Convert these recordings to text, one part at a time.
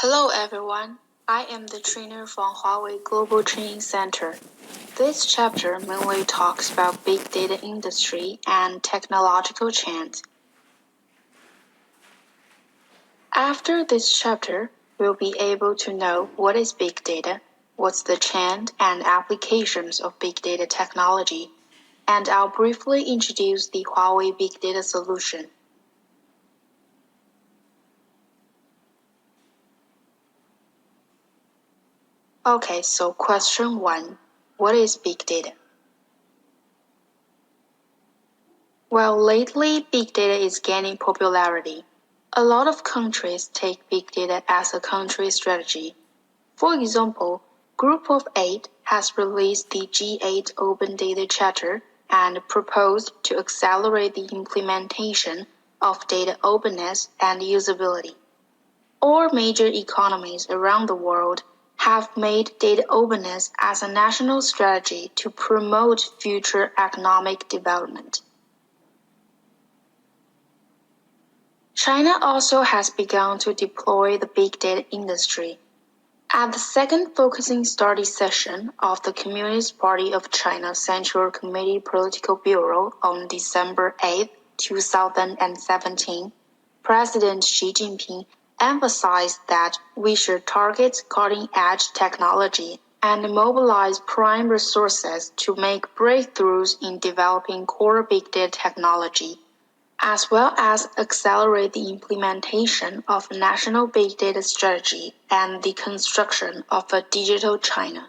Hello everyone, I am the trainer from Huawei Global Training Center. This chapter mainly talks about big data industry and technological trends. After this chapter, we'll be able to know what is big data, what's the trend and applications of big data technology, and I'll briefly introduce the Huawei Big Data solution. Okay, so question 1. What is big data? Well, lately, big data is gaining popularity. A lot of countries take big data as a country strategy. For example, Group of 8 has released the G8 Open Data Charter and proposed to accelerate the implementation of data openness and usability. All major economies around the world have made data openness as a national strategy to promote future economic development. China also has begun to deploy the big data industry. At the second focusing study session of the Communist Party of China Central Committee Political Bureau on December 8, 2017, President Xi Jinping emphasized that we should target cutting-edge technology and mobilize prime resources to make breakthroughs in developing core big data technology, as well as accelerate the implementation of a national big data strategy and the construction of a digital China.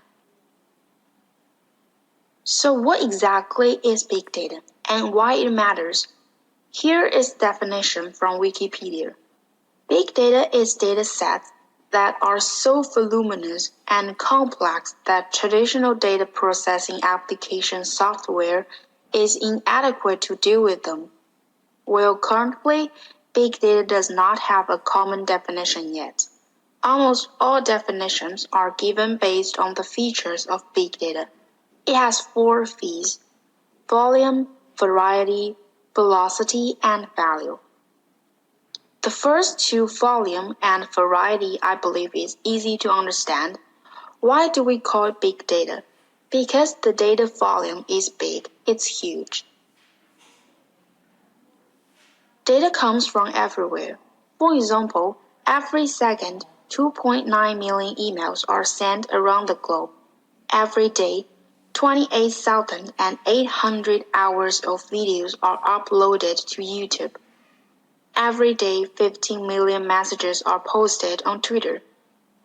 So what exactly is big data and why it matters? Here is definition from Wikipedia. Big data is data sets that are so voluminous and complex that traditional data processing application software is inadequate to deal with them. Well, currently, big data does not have a common definition yet. Almost all definitions are given based on the features of big data. It has 4 V's: volume, variety, velocity, and value. The first 2, volume and variety, I believe is easy to understand. Why do we call it big data? Because the data volume is big, it's huge. Data comes from everywhere. For example, every second, 2.9 million emails are sent around the globe. Every day, 28,800 hours of videos are uploaded to YouTube. Every day, 15 million messages are posted on Twitter.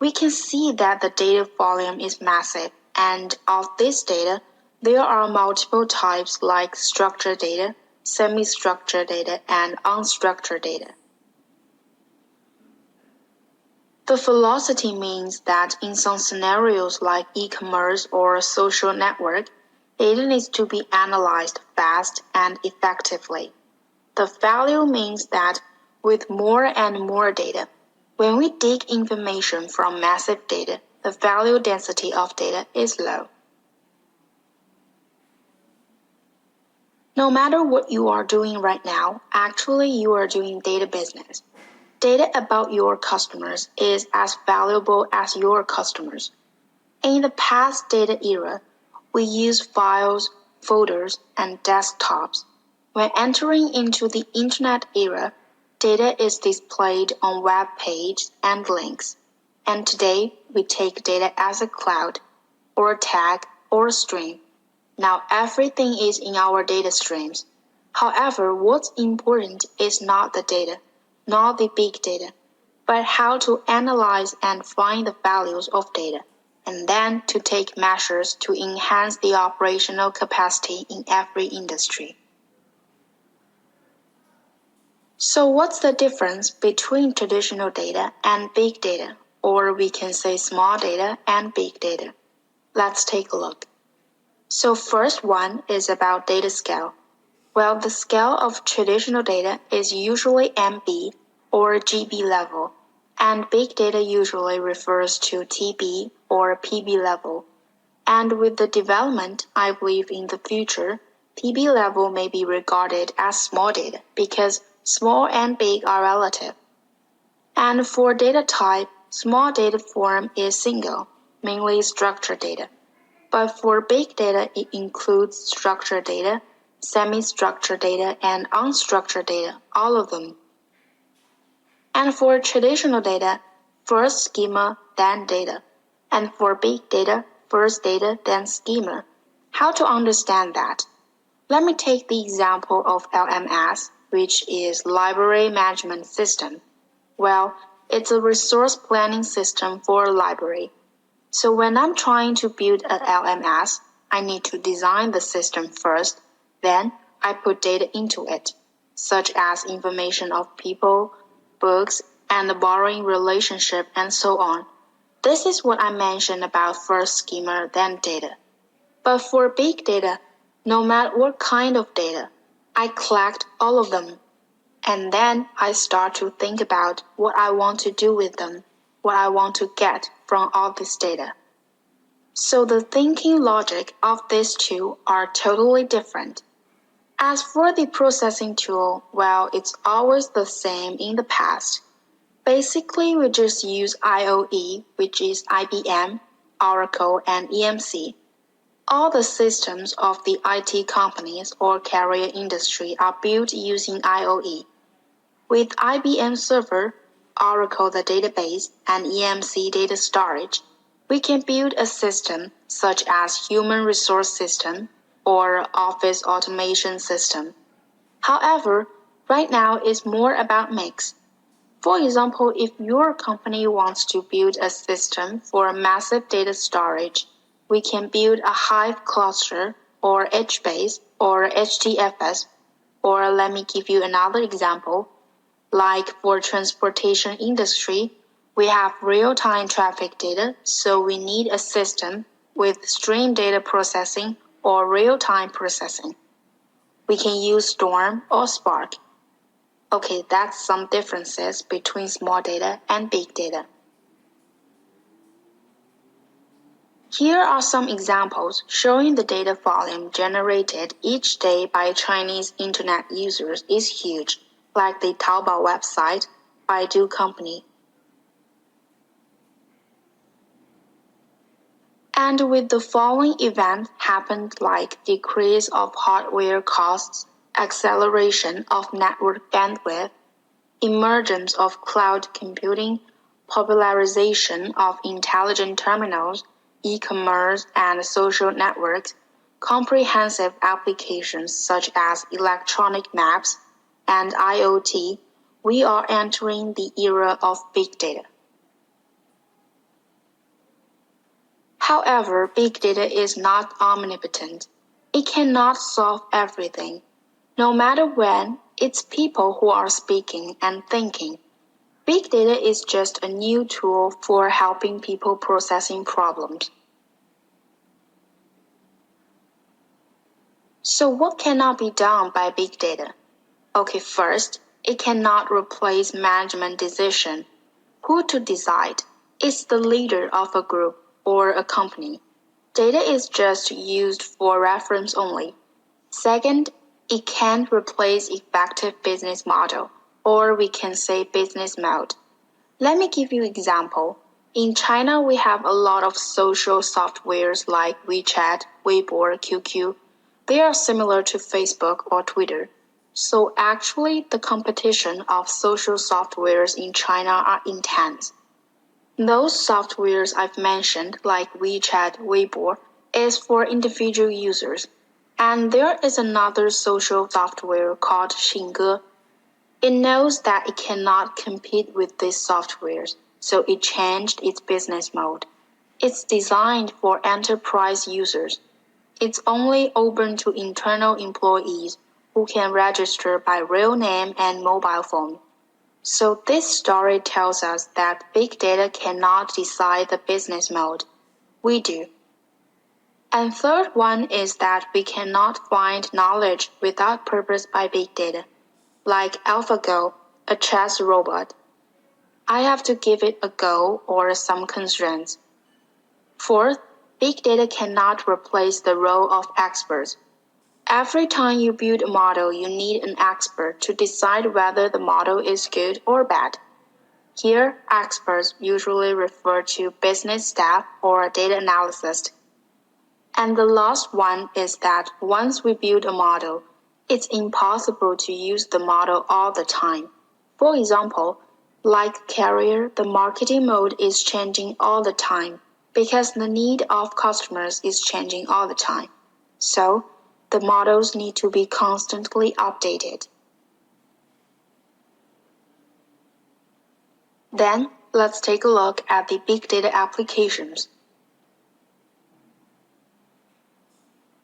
We can see that the data volume is massive, and of this data, there are multiple types like structured data, semi-structured data, and unstructured data. The velocity means that in some scenarios like e-commerce or a social network, data needs to be analyzed fast and effectively. The value means that with more and more data, when we dig information from massive data, the value density of data is low. No matter what you are doing right now, actually you are doing data business. Data about your customers is as valuable as your customers. In the past data era, we use files, folders, and desktops. When entering into the Internet era, data is displayed on web pages and links. And today, we take data as a cloud, or a tag, or a stream. Now everything is in our data streams. However, what's important is not the data, not the big data, but how to analyze and find the values of data, and then to take measures to enhance the operational capacity in every industry. So what's the difference between traditional data and big data, or we can say small data and big data? Let's take a look. So first one is about data scale. Well, the scale of traditional data is usually MB or GB level, and big data usually refers to TB or PB level. And with the development, I believe in the future, PB level may be regarded as small data because small and big are relative. And for data type, small data form is single, mainly structured data. But for big data, it includes structured data, semi-structured data, and unstructured data, all of them. And for traditional data, first schema, then data. And for big data, first data, then schema. How to understand that? Let me take the example of LMS, which is Library Management System. Well, it's a resource planning system for a library. So when I'm trying to build an LMS, I need to design the system first, then I put data into it, such as information of people, books, and the borrowing relationship, and so on. This is what I mentioned about first schema, then data. But for big data, no matter what kind of data, I collect all of them. And then I start to think about what I want to do with them, what I want to get from all this data. So the thinking logic of these two are totally different. As for the processing tool, well, it's always the same in the past. Basically, we just use IOE, which is IBM, Oracle, and EMC. All the systems of the IT companies or carrier industry are built using IOE. With IBM Server, Oracle the database, and EMC data storage, we can build a system such as human resource system or office automation system. However, right now it's more about mix. For example, if your company wants to build a system for massive data storage, we can build a Hive cluster or HBase or HDFS, or let me give you another example. Like for transportation industry, we have real-time traffic data, so we need a system with stream data processing or real-time processing. We can use Storm or Spark. Okay, that's some differences between small data and big data. Here are some examples showing the data volume generated each day by Chinese internet users is huge, like the Taobao website, Baidu company. And with the following event happened like decrease of hardware costs, acceleration of network bandwidth, emergence of cloud computing, popularization of intelligent terminals, e-commerce and social networks, comprehensive applications such as electronic maps and IoT, we are entering the era of big data. However, big data is not omnipotent. It cannot solve everything. No matter when, it's people who are speaking and thinking. Big data is just a new tool for helping people processing problems. So what cannot be done by big data? Okay, first, it cannot replace management decision. Who to decide? It's the leader of a group or a company. Data is just used for reference only. Second, it can't replace effective business model, or we can say business mode. Let me give you an example. In China, we have a lot of social softwares like WeChat, Weibo, QQ. They are similar to Facebook or Twitter. So actually, the competition of social softwares in China are intense. Those softwares I've mentioned, like WeChat, Weibo, is for individual users. And there is another social software called Xingge. It knows that it cannot compete with these softwares, so it changed its business mode. It's designed for enterprise users. It's only open to internal employees who can register by real name and mobile phone. So this story tells us that big data cannot decide the business mode. We do. And third one is that we cannot find knowledge without purpose by big data. Like AlphaGo, a chess robot. I have to give it a go or some constraints. Fourth, big data cannot replace the role of experts. Every time you build a model, you need an expert to decide whether the model is good or bad. Here, experts usually refer to business staff or data analysts. And the last one is that once we build a model, it's impossible to use the model all the time. For example, like carrier, the marketing mode is changing all the time because the need of customers is changing all the time. So, the models need to be constantly updated. Then, let's take a look at the big data applications.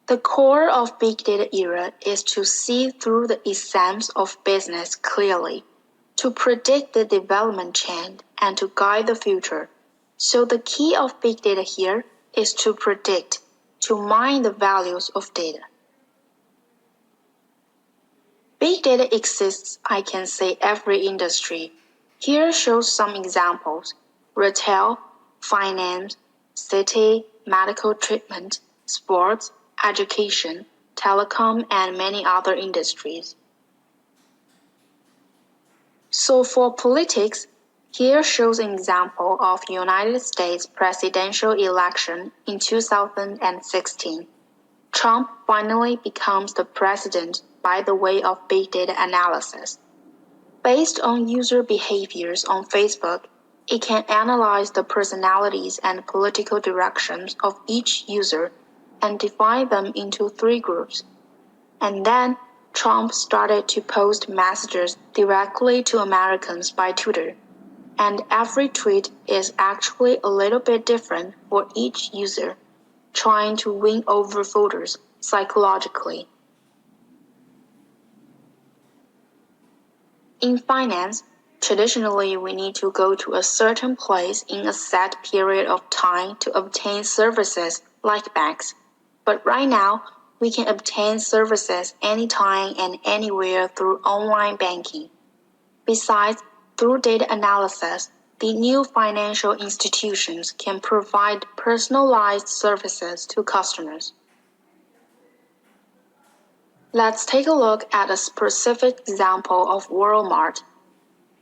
The core of big data era is to see through the essence of business clearly, to predict the development trend and to guide the future. So the key of big data here is to predict, to mine the values of data. Big data exists, I can say, every industry. Here shows some examples: retail, finance, city, medical treatment, sports, education, telecom, and many other industries. So for politics, here shows an example of United States presidential election in 2016. Trump finally becomes the president by the way of big data analysis. Based on user behaviors on Facebook, it can analyze the personalities and political directions of each user and divide them into 3 groups. And then Trump started to post messages directly to Americans by Twitter, and every tweet is actually a little bit different for each user, trying to win over voters psychologically. In finance, traditionally we need to go to a certain place in a set period of time to obtain services like banks. But right now, we can obtain services anytime and anywhere through online banking. Besides, through data analysis, the new financial institutions can provide personalized services to customers. Let's take a look at a specific example of Walmart.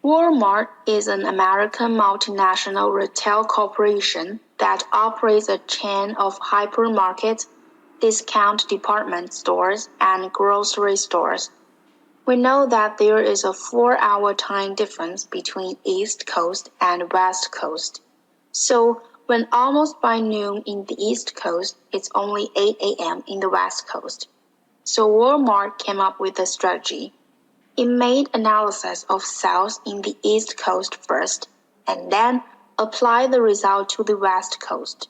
Walmart is an American multinational retail corporation that operates a chain of hypermarkets, discount department stores, and grocery stores. We know that there is a 4-hour time difference between East Coast and West Coast. So when almost by noon in the East Coast, it's only 8 a.m. in the West Coast. So Walmart came up with a strategy. It made analysis of sales in the East Coast first, and then applied the result to the West Coast.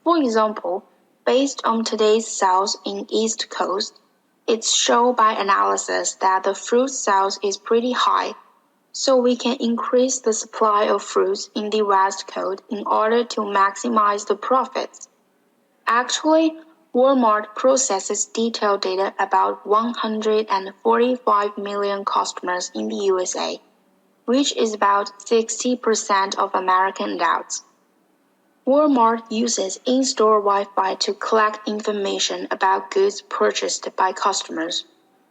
For example, based on today's sales in East Coast, it's shown by analysis that the fruit sales is pretty high, so we can increase the supply of fruits in the West Coast in order to maximize the profits. Actually, Walmart processes detailed data about 145 million customers in the USA, which is about 60% of American adults. Walmart uses in-store Wi-Fi to collect information about goods purchased by customers,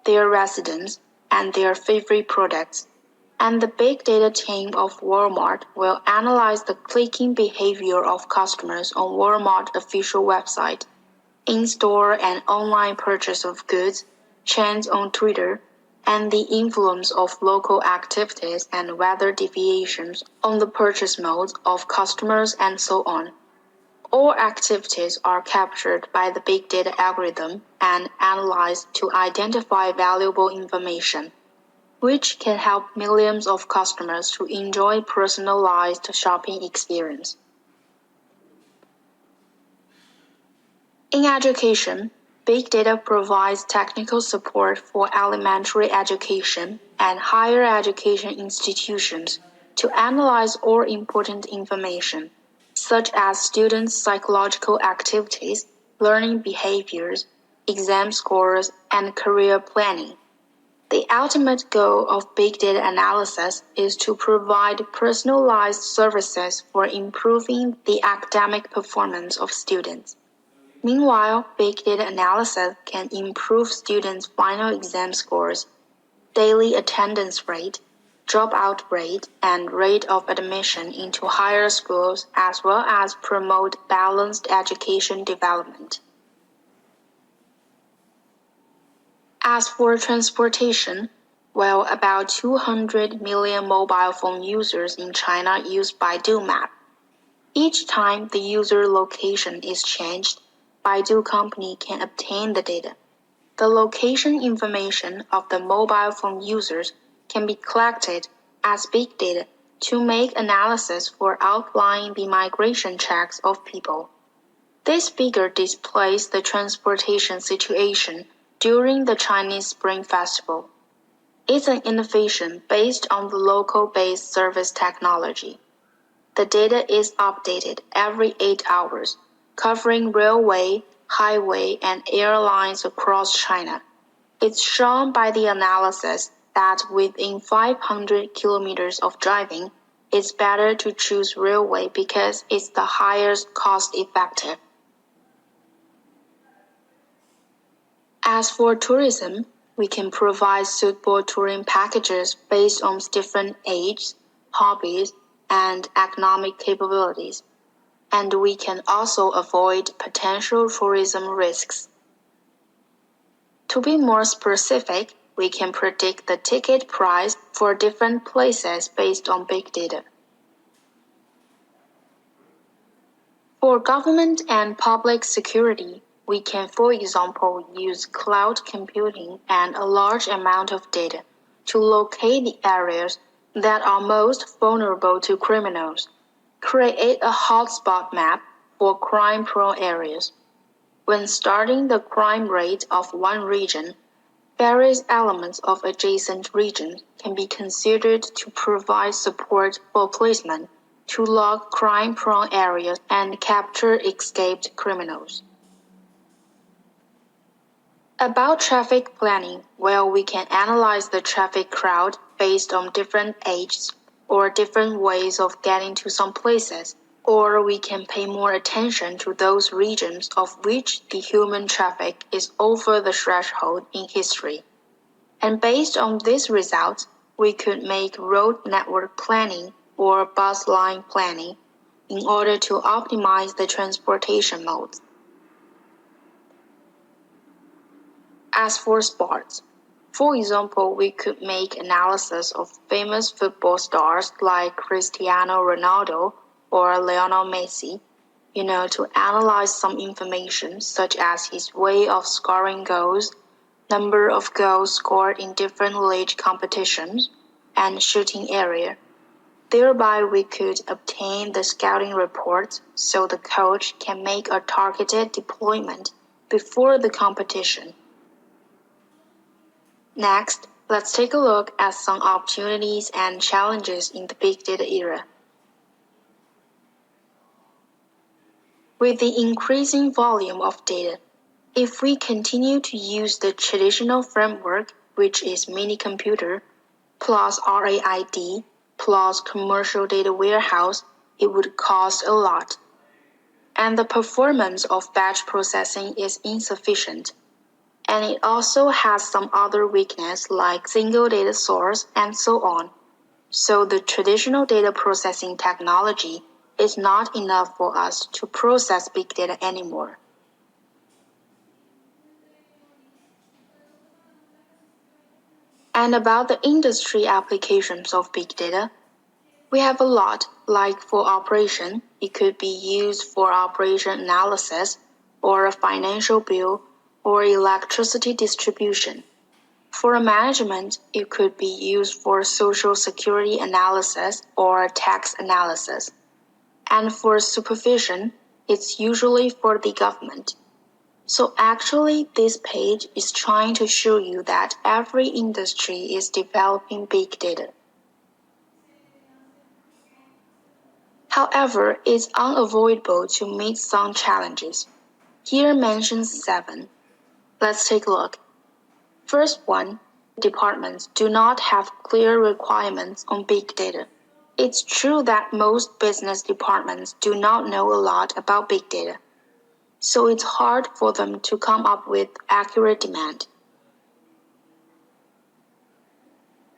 their residents, and their favorite products. And the big data team of Walmart will analyze the clicking behavior of customers on Walmart official website, in-store and online purchase of goods, trends on Twitter, and the influence of local activities and weather deviations on the purchase modes of customers and so on. All activities are captured by the big data algorithm and analyzed to identify valuable information, which can help millions of customers to enjoy personalized shopping experience. In education, big data provides technical support for elementary education and higher education institutions to analyze all important information, such as students' psychological activities, learning behaviors, exam scores, and career planning. The ultimate goal of big data analysis is to provide personalized services for improving the academic performance of students. Meanwhile, big data analysis can improve students' final exam scores, daily attendance rate, dropout rate, and rate of admission into higher schools, as well as promote balanced education development. As for transportation, while about 200 million mobile phone users in China use Baidu Map, each time the user location is changed, Baidu company can obtain the data. The location information of the mobile phone users can be collected as big data to make analysis for outlining the migration tracks of people. This figure displays the transportation situation during the Chinese Spring Festival. It's an innovation based on the local-based service technology. The data is updated every 8 hours, covering railway, highway, and airlines across China. It's shown by the analysis that within 500 kilometers of driving, it's better to choose railway because it's the highest cost-effective. As for tourism, we can provide suitable touring packages based on different ages, hobbies, and economic capabilities, and we can also avoid potential tourism risks. To be more specific, we can predict the ticket price for different places based on big data. For government and public security, we can, for example, use cloud computing and a large amount of data to locate the areas that are most vulnerable to criminals, create a hotspot map for crime-prone areas. When starting the crime rate of one region, various elements of adjacent regions can be considered to provide support for policemen to log crime-prone areas and capture escaped criminals. About traffic planning, well, we can analyze the traffic crowd based on different ages or different ways of getting to some places, or we can pay more attention to those regions of which the human traffic is over the threshold in history. And based on these results, we could make road network planning or bus line planning in order to optimize the transportation modes. As for sports, for example, we could make analysis of famous football stars like Cristiano Ronaldo or Lionel Messi, to analyze some information such as his way of scoring goals, number of goals scored in different league competitions, and shooting area. Thereby, we could obtain the scouting reports so the coach can make a targeted deployment before the competition. Next, let's take a look at some opportunities and challenges in the big data era. With the increasing volume of data, if we continue to use the traditional framework, which is mini-computer, plus RAID, plus commercial data warehouse, it would cost a lot. And the performance of batch processing is insufficient. And it also has some other weakness like single data source and so on. So the traditional data processing technology is not enough for us to process big data anymore. And about the industry applications of big data, we have a lot, like for operation, it could be used for operation analysis, or a financial bill, or electricity distribution. For management, it could be used for social security analysis or tax analysis. And for supervision, it's usually for the government. So actually, this page is trying to show you that every industry is developing big data. However, it's unavoidable to meet some challenges. Here mentions 7. Let's take a look. First one, departments do not have clear requirements on big data. It's true that most business departments do not know a lot about big data, so it's hard for them to come up with accurate demand.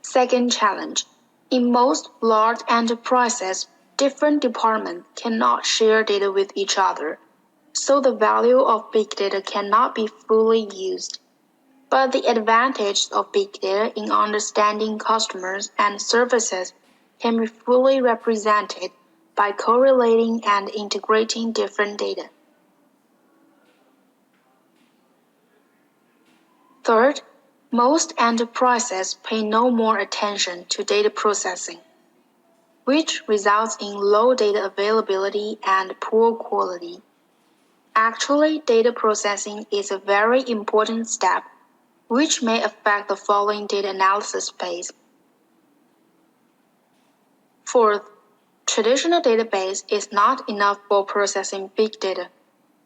Second challenge, In most large enterprises, different departments cannot share data with each other, so the value of big data cannot be fully used. But the advantage of big data in understanding customers and services can be fully represented by correlating and integrating different data. Third, most enterprises pay no more attention to data processing, which results in low data availability and poor quality. Actually, data processing is a very important step, which may affect the following data analysis phase. Fourth, traditional database is not enough for processing big data,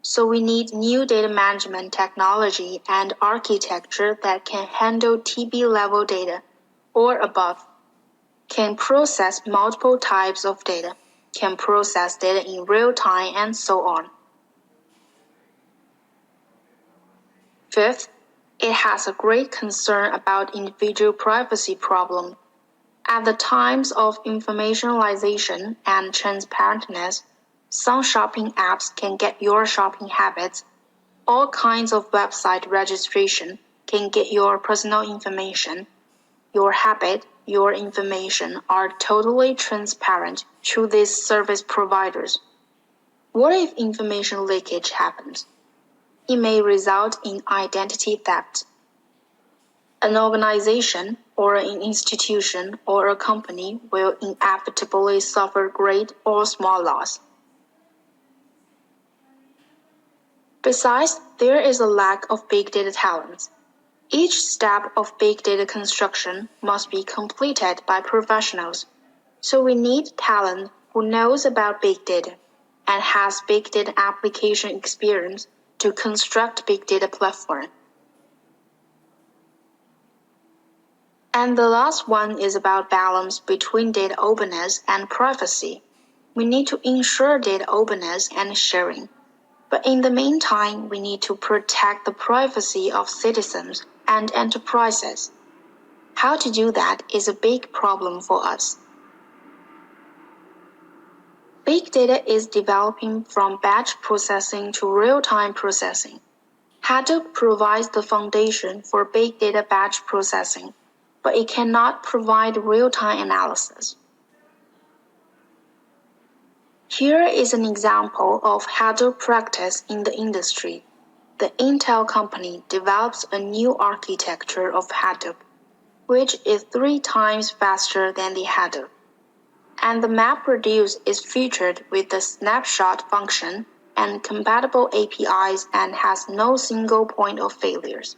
so we need new data management technology and architecture that can handle TB-level data or above, can process multiple types of data, can process data in real time, and so on. Fifth, it has a great concern about individual privacy problems. At the times of informationalization and transparentness, some shopping apps can get your shopping habits. All kinds of website registration can get your personal information. Your habit, your information are totally transparent to these service providers. What if information leakage happens? It may result in identity theft. An organization or an institution or a company will inevitably suffer great or small loss. Besides, there is a lack of big data talents. Each step of big data construction must be completed by professionals, so we need talent who knows about big data and has big data application experience to construct big data platform. And the last one is about balance between data openness and privacy. We need to ensure data openness and sharing. But in the meantime, we need to protect the privacy of citizens and enterprises. How to do that is a big problem for us. Big data is developing from batch processing to real-time processing. Hadoop provides the foundation for big data batch processing, but it cannot provide real-time analysis. Here is an example of Hadoop practice in the industry. The Intel company develops a new architecture of Hadoop, which is 3 times faster than the Hadoop. And the MapReduce is featured with the snapshot function and compatible APIs and has no single point of failures.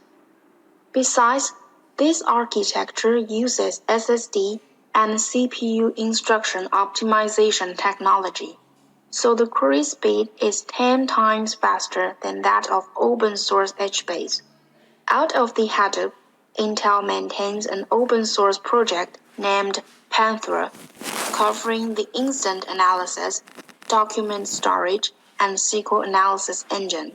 Besides, this architecture uses SSD and CPU instruction optimization technology, so the query speed is 10 times faster than that of open-source HBase. Out of the Hadoop, Intel maintains an open-source project named Panther, covering the instant analysis, document storage, and SQL analysis engine.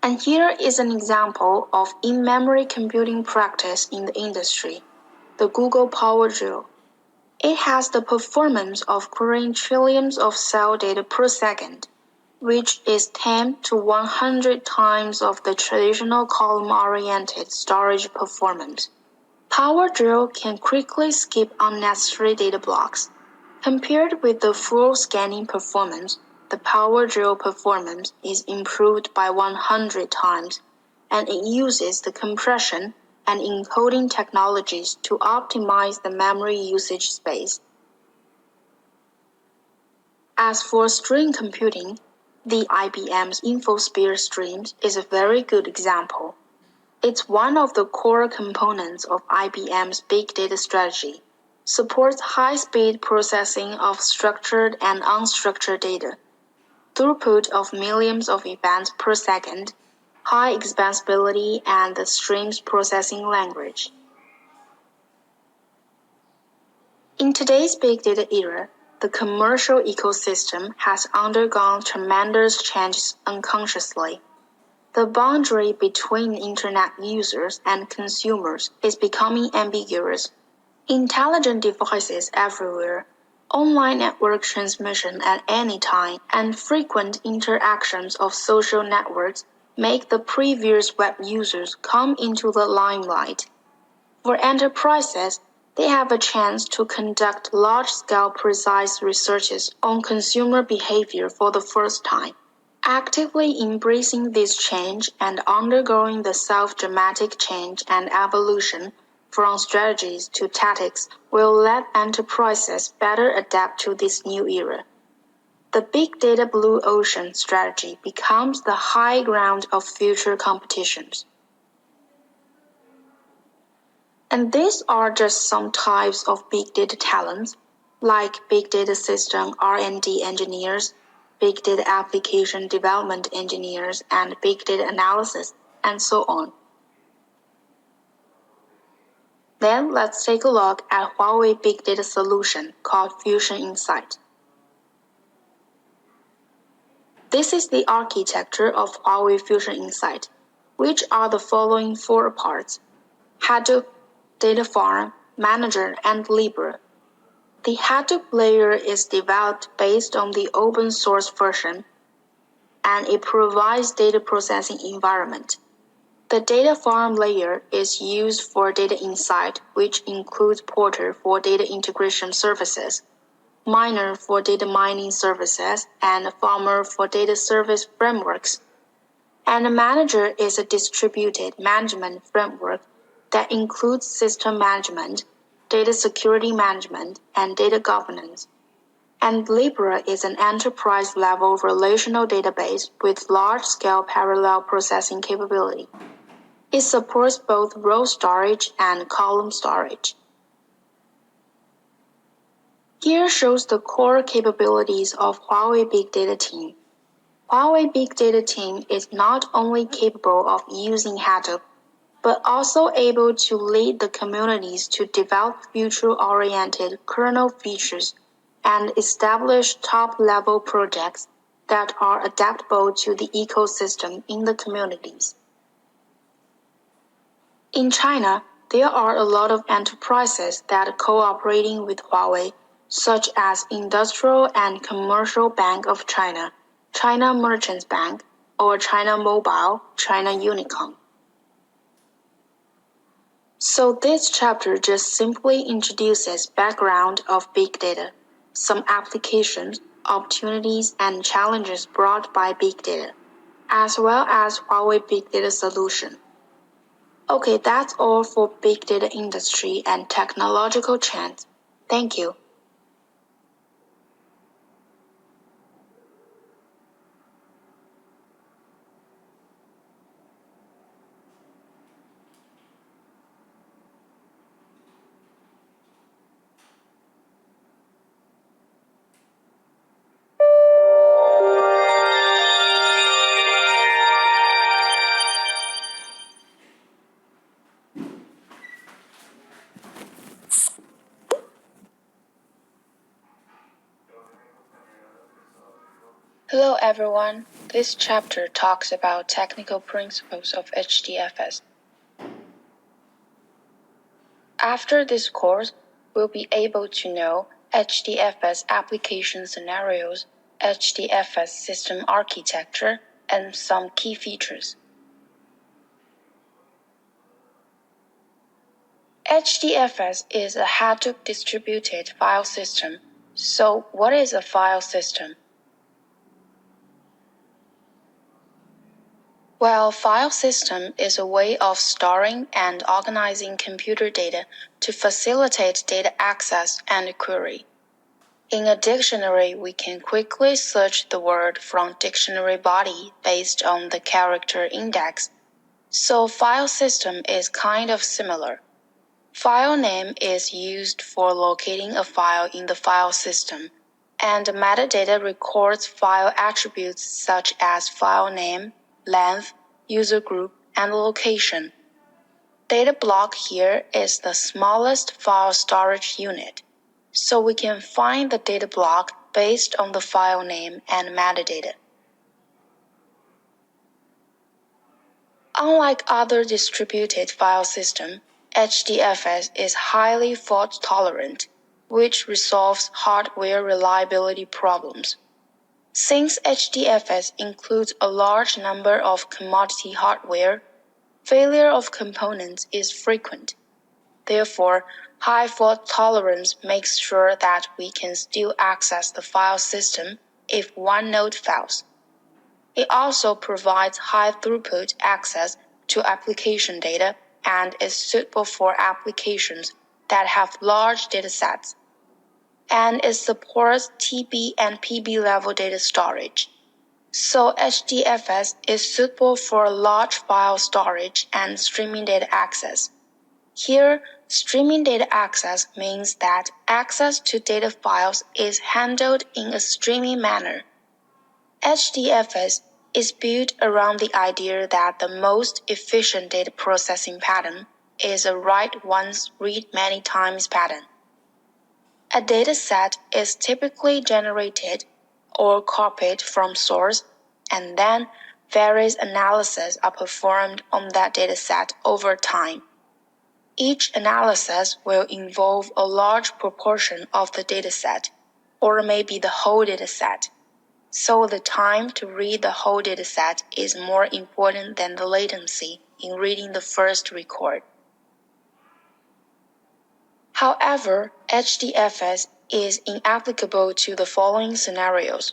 And here is an example of in-memory computing practice in the industry, the Google Power Drill. It has the performance of querying trillions of cell data per second, which is 10 to 100 times of the traditional column-oriented storage performance. Power Drill can quickly skip unnecessary data blocks. Compared with the full scanning performance, the Power Drill performance is improved by 100 times, and it uses the compression and encoding technologies to optimize the memory usage space. As for stream computing, the IBM's InfoSphere Streams is a very good example. It's one of the core components of IBM's big data strategy, supports high-speed processing of structured and unstructured data, throughput of millions of events per second, high expansibility, and the streams processing language. In today's big data era, the commercial ecosystem has undergone tremendous changes unconsciously. The boundary between Internet users and consumers is becoming ambiguous. Intelligent devices everywhere, online network transmission at any time, and frequent interactions of social networks make the previous web users come into the limelight. For enterprises, they have a chance to conduct large-scale precise researches on consumer behavior for the first time. Actively embracing this change and undergoing the self-dramatic change and evolution from strategies to tactics will let enterprises better adapt to this new era. The big data blue ocean strategy becomes the high ground of future competitions. And these are just some types of big data talents, like big data system R&D engineers, big data application development engineers, and big data analysis, and so on. Then let's take a look at Huawei big data solution called Fusion Insight. This is the architecture of Huawei Fusion Insight, which are the following four parts: Hadoop, Data Farm, Manager, and Libra. The Hadoop layer is developed based on the open source version, and it provides data processing environment. The data farm layer is used for data insight, which includes Porter for data integration services, Miner for data mining services, and Farmer for data service frameworks. And a manager is a distributed management framework that includes system management, data security management, and data governance. And Libra is an enterprise-level relational database with large-scale parallel processing capability. It supports both row storage and column storage. Here shows the core capabilities of Huawei Big Data Team. Huawei Big Data Team is not only capable of using Hadoop, but also able to lead the communities to develop future-oriented kernel features and establish top-level projects that are adaptable to the ecosystem in the communities. In China, there are a lot of enterprises that are cooperating with Huawei, such as Industrial and Commercial Bank of China, China Merchants Bank, or China Mobile, China Unicom. So this chapter just simply introduces background of big data, some applications, opportunities, and challenges brought by big data, as well as Huawei Big Data Solution. Okay, that's all for big data industry and technological trends. Thank you. Hello everyone. This chapter talks about technical principles of HDFS. After this course, we'll be able to know HDFS application scenarios, HDFS system architecture, and some key features. HDFS is a Hadoop distributed file system. So what is a file system? Well, file system is a way of storing and organizing computer data to facilitate data access and query. In a dictionary, we can quickly search the word from dictionary body based on the character index. So file system is kind of similar. File name is used for locating a file in the file system, and metadata records file attributes such as file name, length, user group, and location. Data block here is the smallest file storage unit, so we can find the data block based on the file name and metadata. Unlike other distributed file systems, HDFS is highly fault-tolerant, which resolves hardware reliability problems. Since HDFS includes a large number of commodity hardware, failure of components is frequent. Therefore, high fault tolerance makes sure that we can still access the file system if one node fails. It also provides high throughput access to application data and is suitable for applications that have large datasets. And it supports TB and PB level data storage. So HDFS is suitable for large file storage and streaming data access. Here, streaming data access means that access to data files is handled in a streaming manner. HDFS is built around the idea that the most efficient data processing pattern is a write once, read many times pattern. A dataset is typically generated or copied from source, and then various analyses are performed on that dataset over time. Each analysis will involve a large proportion of the dataset, or maybe the whole dataset. So the time to read the whole dataset is more important than the latency in reading the first record. However, HDFS is inapplicable to the following scenarios.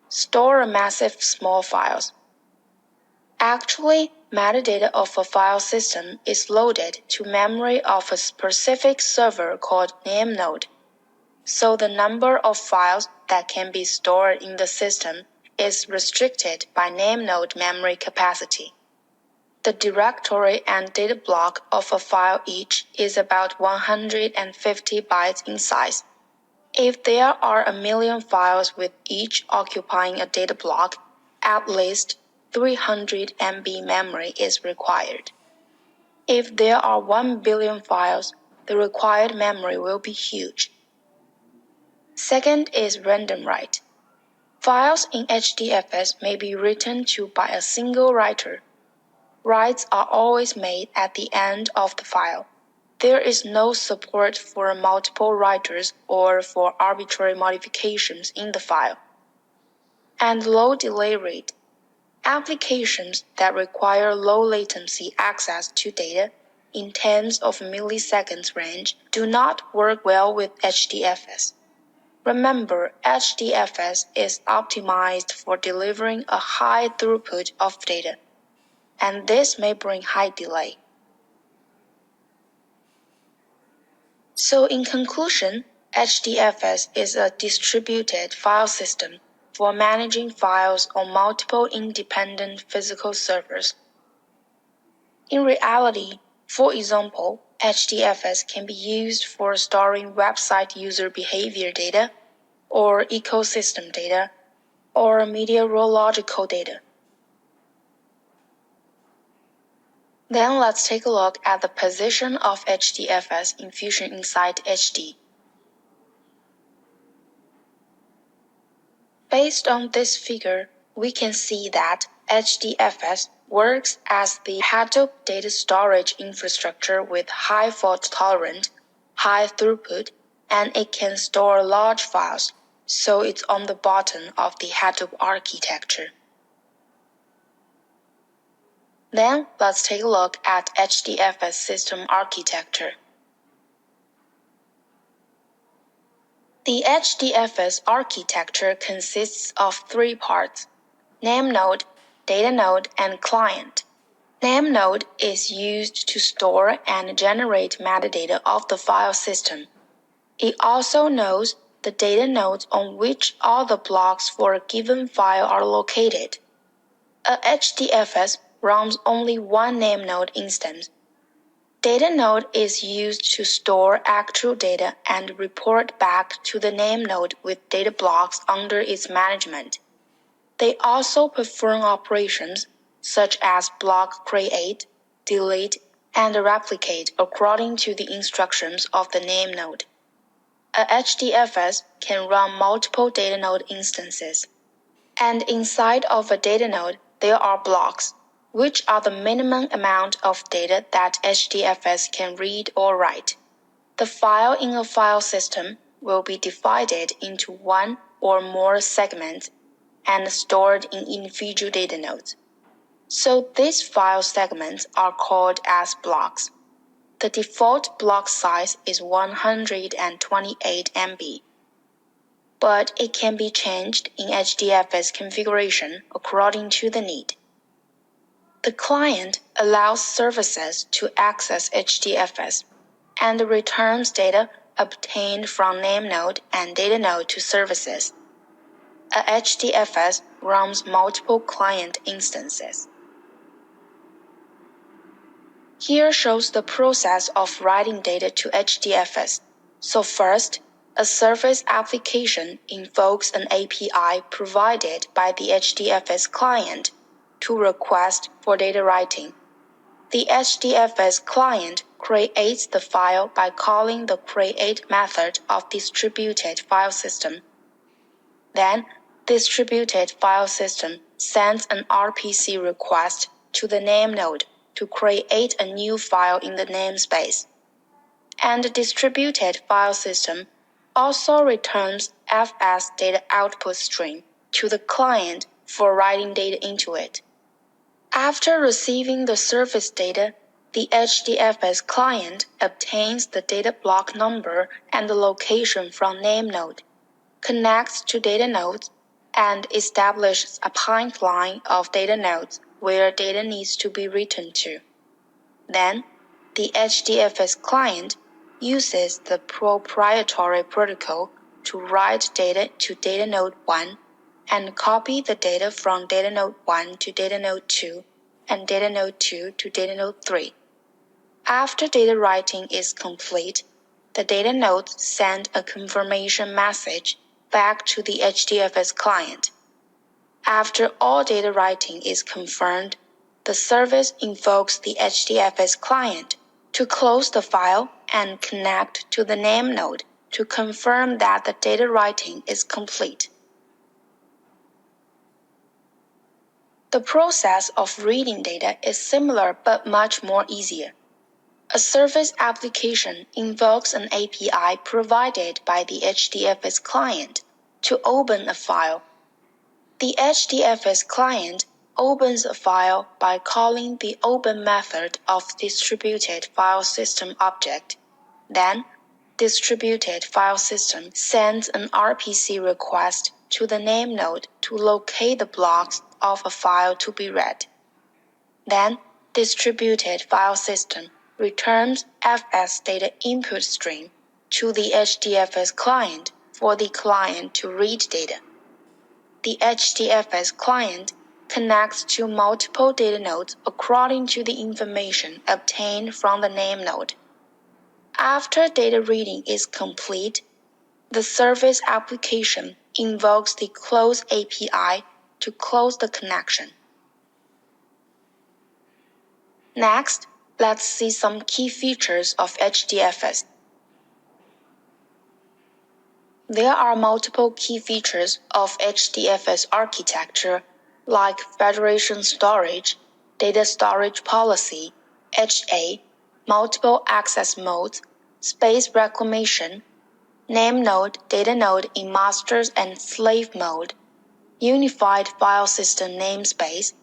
Store a massive small files. Actually, metadata of a file system is loaded to memory of a specific server called name node. So the number of files that can be stored in the system is restricted by name node memory capacity. The directory and data block of a file each is about 150 bytes in size. If there are 1 million files with each occupying a data block, at least 300 MB memory is required. If there are 1 billion files, the required memory will be huge. Second is random write. Files in HDFS may be written to by a single writer. Writes are always made at the end of the file. There is no support for multiple writers or for arbitrary modifications in the file. And low delay rate. Applications that require low latency access to data in tens of milliseconds range do not work well with HDFS. Remember, HDFS is optimized for delivering a high throughput of data, and this may bring high delay. So in conclusion, HDFS is a distributed file system for managing files on multiple independent physical servers. In reality, for example, HDFS can be used for storing website user behavior data, or ecosystem data, or meteorological data. Then let's take a look at the position of HDFS in Fusion Insight HD. Based on this figure, we can see that HDFS works as the Hadoop data storage infrastructure with high fault tolerance, high throughput, and it can store large files, so it's on the bottom of the Hadoop architecture. Then let's take a look at HDFS system architecture. The HDFS architecture consists of 3 parts: name node, data node, and client. Name node is used to store and generate metadata of the file system. It also knows the data nodes on which all the blocks for a given file are located. A HDFS runs only one name node instance. Data node is used to store actual data and report back to the name node with data blocks under its management. They also perform operations such as block create, delete, and replicate according to the instructions of the name node. A HDFS can run multiple data node instances. And inside of a data node, there are blocks. which are the minimum amount of data that HDFS can read or write. The file in a file system will be divided into one or more segments and stored in individual data nodes. So these file segments are called as blocks. The default block size is 128 MB, but it can be changed in HDFS configuration according to the need. The client allows services to access HDFS and returns data obtained from name node and data node to services. A HDFS runs multiple client instances. Here shows the process of writing data to HDFS. So first, a service application invokes an API provided by the HDFS client to request for data writing. The HDFS client creates the file by calling the create method of distributed file system. Then, distributed file system sends an RPC request to the name node to create a new file in the namespace. And the distributed file system also returns FS data output stream to the client for writing data into it. After receiving the service data, the HDFS client obtains the data block number and the location from name node, connects to data nodes, and establishes a pipeline of data nodes where data needs to be written to. Then, the HDFS client uses the proprietary protocol to write data to data node 1 and copy the data from data node 1 to data node 2 and data node 2 to data node 3. After data writing is complete, the data nodes send a confirmation message back to the HDFS client. After all data writing is confirmed, the service invokes the HDFS client to close the file and connect to the name node to confirm that the data writing is complete. The process of reading data is similar but much more easier. A service application invokes an API provided by the HDFS client to open a file. The HDFS client opens a file by calling the open method of distributed file system object. Then, distributed file system sends an RPC request to the name node to locate the blocks of a file to be read. Then, distributed file system returns FS data input stream to the HDFS client for the client to read data. The HDFS client connects to multiple data nodes according to the information obtained from the name node. After data reading is complete, the service application invokes the close API to close the connection. Next, let's see some key features of HDFS. There are multiple key features of HDFS architecture like federation storage, data storage policy, HA, multiple access modes, space reclamation, name node, data node in masters and slave mode, unified file system namespace,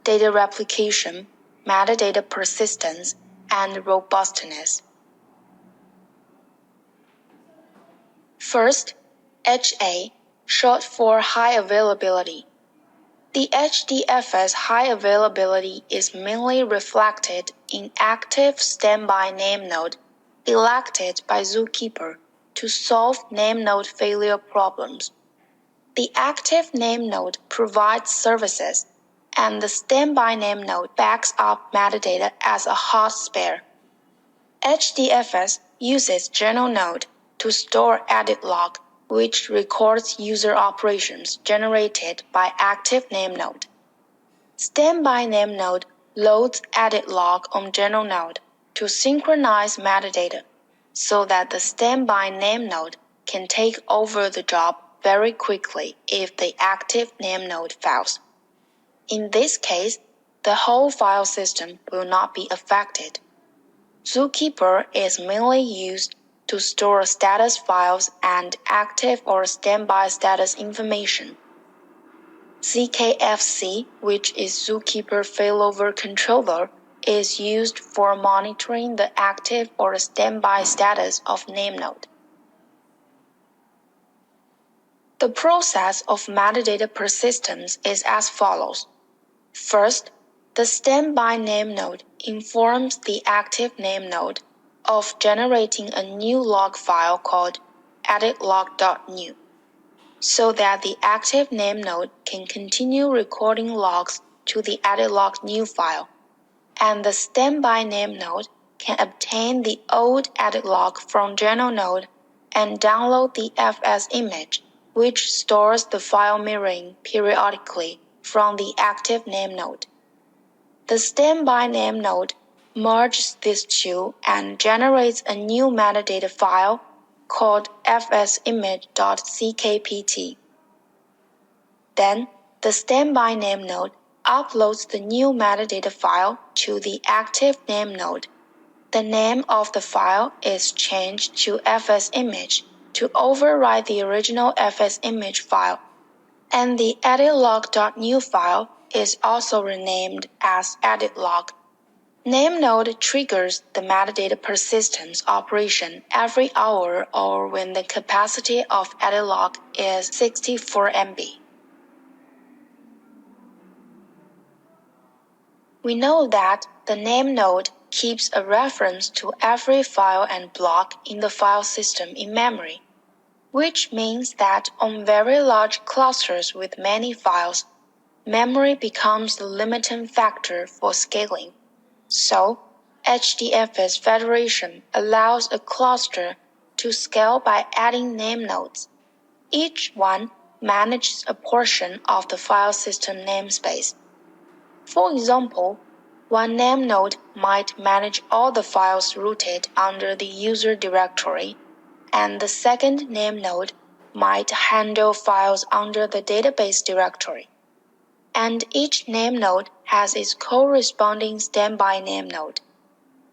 data replication, metadata persistence, and robustness. First, HA, short for high availability. The HDFS high availability is mainly reflected in active standby name node elected by Zookeeper to solve name node failure problems. The active name node provides services, and the standby name node backs up metadata as a hot spare. HDFS uses journal node to store edit log, which records user operations generated by active name node. Standby name node loads edit log on journal node to synchronize metadata so that the standby name node can take over the job very quickly if the active name node fails. In this case, the whole file system will not be affected. Zookeeper is mainly used to store status files and active or standby status information. ZKFC, which is Zookeeper Failover Controller, is used for monitoring the active or standby status of NameNode. The process of metadata persistence is as follows. First, the standby NameNode informs the active NameNode of generating a new log file called editlog.new, so that the active NameNode can continue recording logs to the editlog.new file, and the standby NameNode can obtain the old editlog from general node and download the FS image, which stores the file mirroring periodically from the active NameNode. The standby NameNode merges these two and generates a new metadata file called fsimage.ckpt. Then, the standby NameNode uploads the new metadata file to the active NameNode. The name of the file is changed to fsimage to override the original fsimage file, and the editlog.new file is also renamed as editlog. NameNode triggers the metadata persistence operation every hour or when the capacity of editlog is 64 MB. We know that the NameNode keeps a reference to every file and block in the file system in memory, which means that on very large clusters with many files, memory becomes the limiting factor for scaling. So, HDFS federation allows a cluster to scale by adding NameNodes. Each one manages a portion of the file system namespace. For example, one NameNode might manage all the files rooted under the user directory, and the second NameNode might handle files under the database directory. And each NameNode has its corresponding standby NameNode.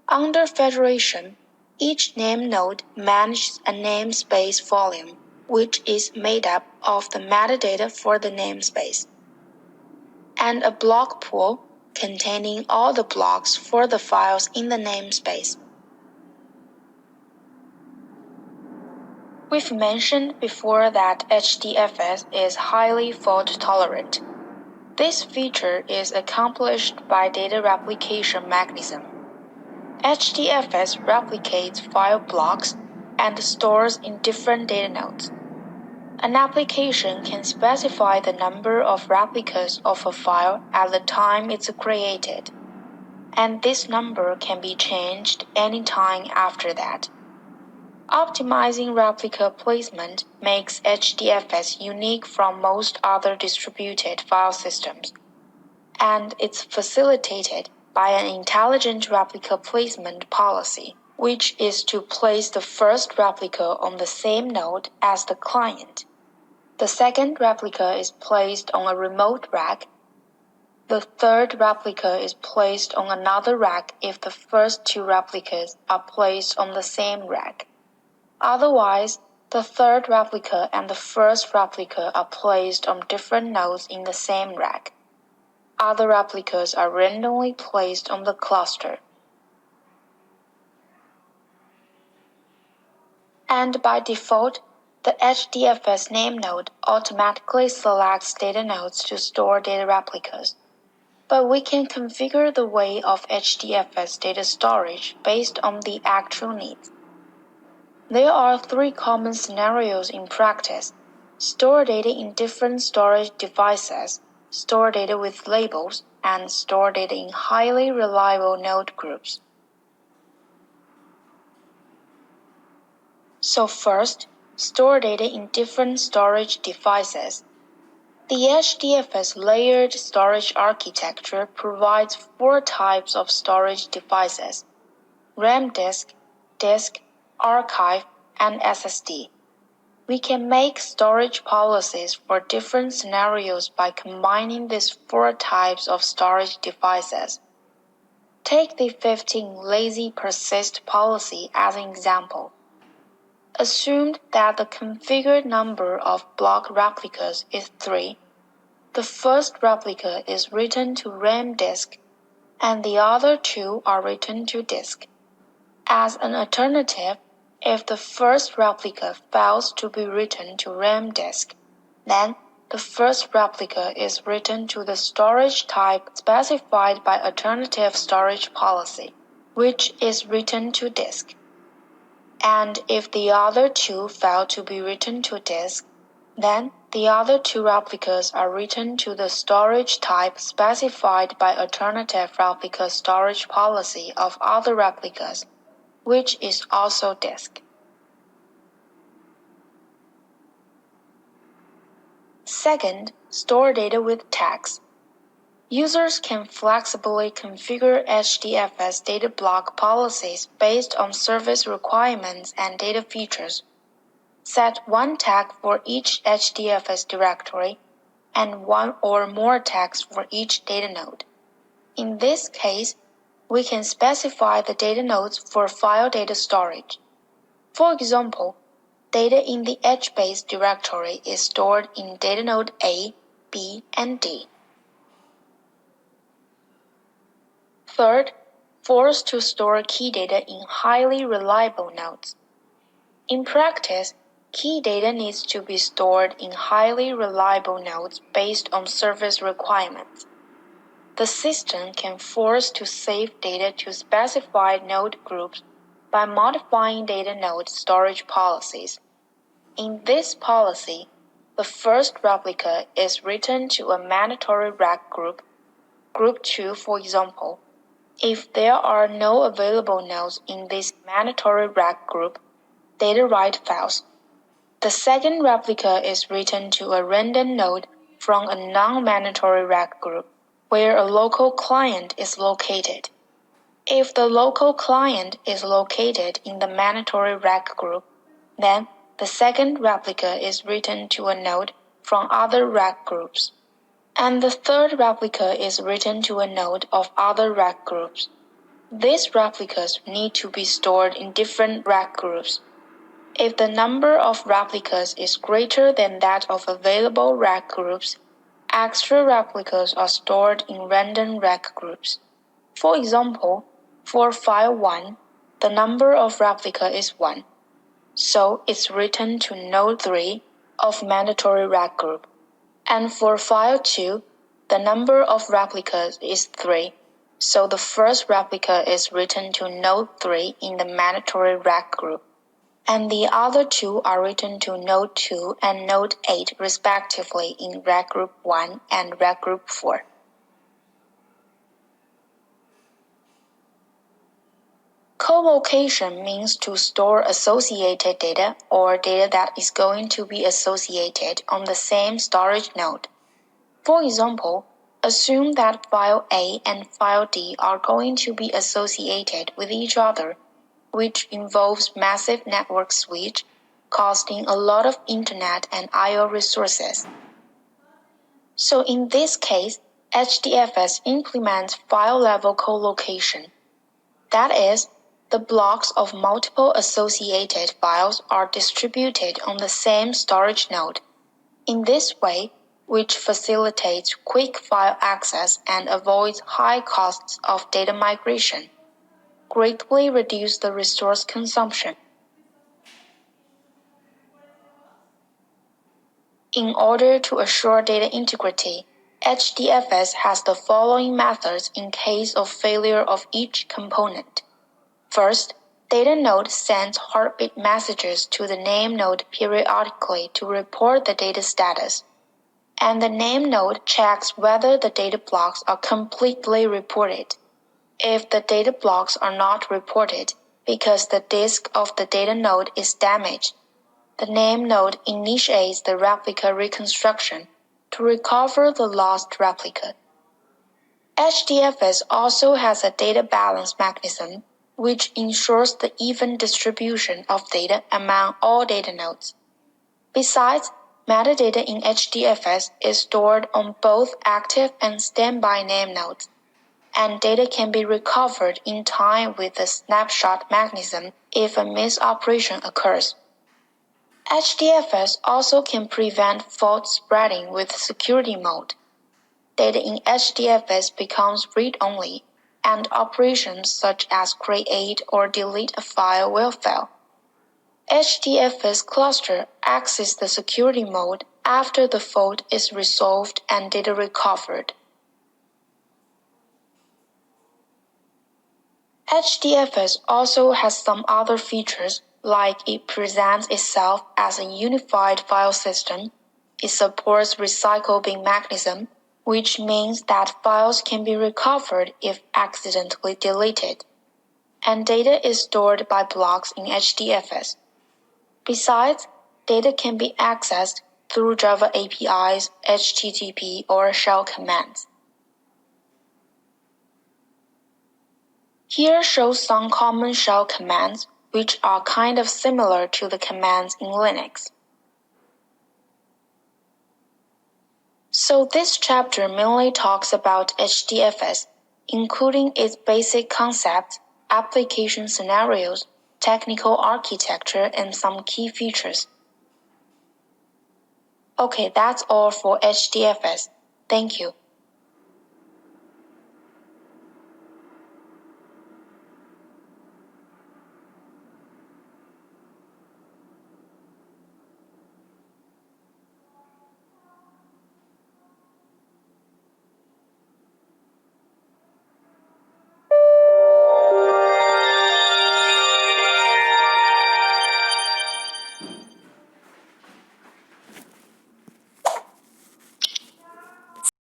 Under federation, each NameNode manages a namespace volume, which is made up of the metadata for the namespace, and a block pool containing all the blocks for the files in the namespace. We've mentioned before that HDFS is highly fault-tolerant. This feature is accomplished by data replication mechanism. HDFS replicates file blocks and stores in different data nodes. An application can specify the number of replicas of a file at the time it's created, and this number can be changed anytime after that. Optimizing replica placement makes HDFS unique from most other distributed file systems, and it's facilitated by an intelligent replica placement policy, which is to place the first replica on the same node as the client. The second replica is placed on a remote rack. The third replica is placed on another rack if the first two replicas are placed on the same rack. Otherwise, the third replica and the first replica are placed on different nodes in the same rack. Other replicas are randomly placed on the cluster. And by default, the HDFS NameNode automatically selects data nodes to store data replicas. But we can configure the way of HDFS data storage based on the actual needs. There are three common scenarios in practice: store data in different storage devices, store data with labels, and store data in highly reliable node groups. So first, store data in different storage devices. The HDFS layered storage architecture provides four types of storage devices: RAM disk, archive, and SSD. We can make storage policies for different scenarios by combining these 4 types of storage devices. Take the 15 lazy persist policy as an example. Assumed that the configured number of block replicas is 3. The first replica is written to RAM disk, and the other 2 are written to disk. As an alternative, if the first replica fails to be written to RAM disk, then the first replica is written to the storage type specified by alternative storage policy, which is written to disk. And if the other 2 fail to be written to disk, then the other 2 replicas are written to the storage type specified by alternative replica storage policy of other replicas, which is also disk. Second, store data with tags. Users can flexibly configure HDFS data block policies based on service requirements and data features. Set one tag for each HDFS directory and one or more tags for each data node. In this case, we can specify the data nodes for file data storage. For example, data in the HBase directory is stored in data node A, B, and D. Third, force to store key data in highly reliable nodes. In practice, key data needs to be stored in highly reliable nodes based on service requirements. The system can force to save data to specified node groups by modifying data node storage policies. In this policy, the first replica is written to a mandatory rack group, group 2 for example. If there are no available nodes in this mandatory rack group, data write fails. The second replica is written to a random node from a non-mandatory rack group, where a local client is located. If the local client is located in the mandatory rack group, then the second replica is written to a node from other rack groups, and the third replica is written to a node of other rack groups. These replicas need to be stored in different rack groups. If the number of replicas is greater than that of available rack groups, extra replicas are stored in random rack groups. For example, for file 1, the number of replica is 1, so it's written to node 3 of mandatory rack group. And for file 2, the number of replicas is 3, so the first replica is written to node 3 in the mandatory rack group, and the other 2 are written to node 2 and node 8 respectively in rack group 1 and rack group 4. Co-location means to store associated data or data that is going to be associated on the same storage node. For example, assume that file A and file D are going to be associated with each other, which involves massive network switch, costing a lot of internet and I/O resources. So in this case, HDFS implements file-level co-location. That is, the blocks of multiple associated files are distributed on the same storage node. In this way, which facilitates quick file access and avoids high costs of data migration, greatly reduce the resource consumption. In order to assure data integrity, HDFS has the following methods in case of failure of each component. First, data node sends heartbeat messages to the name node periodically to report the data status, and the name node checks whether the data blocks are completely reported. If the data blocks are not reported because the disk of the data node is damaged, the name node initiates the replica reconstruction to recover the lost replica. HDFS also has a data balance mechanism which ensures the even distribution of data among all data nodes. Besides, metadata in HDFS is stored on both active and standby name nodes, and data can be recovered in time with the snapshot mechanism if a misoperation occurs. HDFS also can prevent fault spreading with security mode. Data in HDFS becomes read-only, and operations such as create or delete a file will fail. HDFS cluster exits the security mode after the fault is resolved and data recovered. HDFS also has some other features, like it presents itself as a unified file system. It supports recycle bin mechanism, which means that files can be recovered if accidentally deleted, and data is stored by blocks in HDFS. Besides, data can be accessed through Java APIs, HTTP, or shell commands. Here shows some common shell commands, which are kind of similar to the commands in Linux. So this chapter mainly talks about HDFS, including its basic concepts, application scenarios, technical architecture, and some key features. Okay, that's all for HDFS. Thank you.